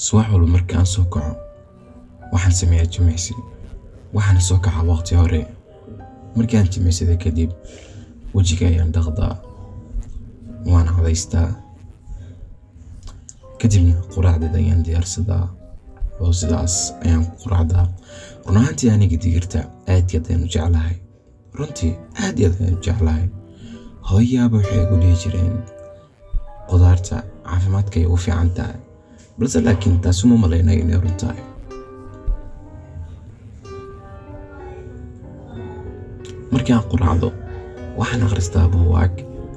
subax walba markaan soo kaco waxaan sameeyaa jimicsi. waxaan soo kacaa waqti hore. markaan jimicsada kadib wajiga ayaan dhaqdaa, waan cadaystaa, kadibna quraacdeeda ayaan diyaarsadaa oo sidaas ayaan ku quraacdaa. run ahaantii aniga digirta aad iyo aad ayaan u jeclahay. runtii aad iyo aad ayaan u jeclahay. hooyayaaba waxay igu dhihi jireen qudaarta caafimaadka ay u fiican tahay, balse laakiin taas uma malaynayo inay run tahay. markaan quraacdo waxaan akhristaa buugaag.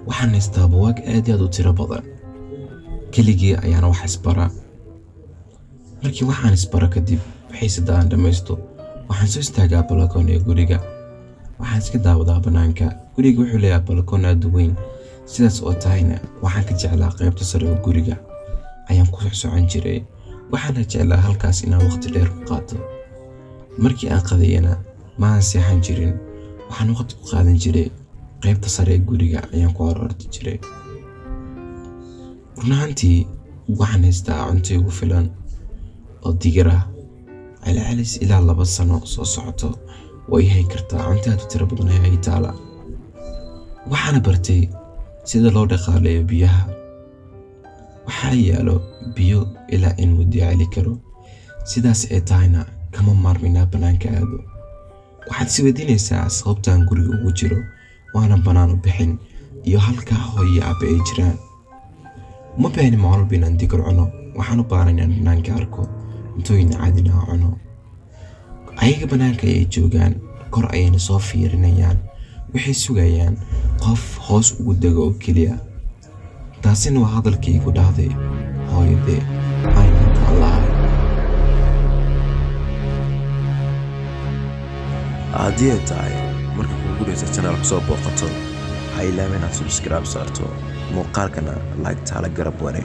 waxaan haystaa buugaag aad iyo aad u tiro badan. keligii ayaan wax isbara. markii waxaan isbara kadib xiisada aan dhamaysto waxaan soo istaagaa balkoon ee guriga. waxaan iska daawadaa banaanka. guriga wuxuu leeyahay balkoon aad u weyn, sidaas oo tahayna waxaan ka jeclaa qaybta sare ee guriga ayaan ku socon jiray. waxaan jeclaa halkaas inaan waqti dheer ku qaato. markii aan qadayana ma aan seexan jirin, waxaan waqti ku qaadan jiray qaybta sare ee guriga ayaan ku orordi jiray. run ahaantii waxaan haystaa cunto igu filan oo digir ah. celcelis ilaa 2 sano soo socoto way hay kartaa. cunto aad u tiro badan ay taala. waxaan bartay sida loo dhaqaaleeyo biyaha. waxaa yaalo biyo ilaa in muddo celi karo, sidaas ay tahayna kama maarminaa banaanka aado. waxaad is weydiinaysaa sababtaan guriga ugu jiro waana banaan u bixin iyo halka hooyo aabe ay jiraan. ma baahni maalin inaan digir cuno. waxaan u baahan inaan banaanka arko cuntooyin caadi ah cuno. ayaga banaanka ay joogaan, kor ayayna soo fiirinayaan, waxay sugayaan qof hoos ugu dago oo keliya. taasina waa hadalkii igu dhahday hooyadee aynta allah. haddii ay tahay marka kugu guraysa channel ku soo booqato ha ilaamin inaad subscribe saarto, muuqaalkana like taala garab wane.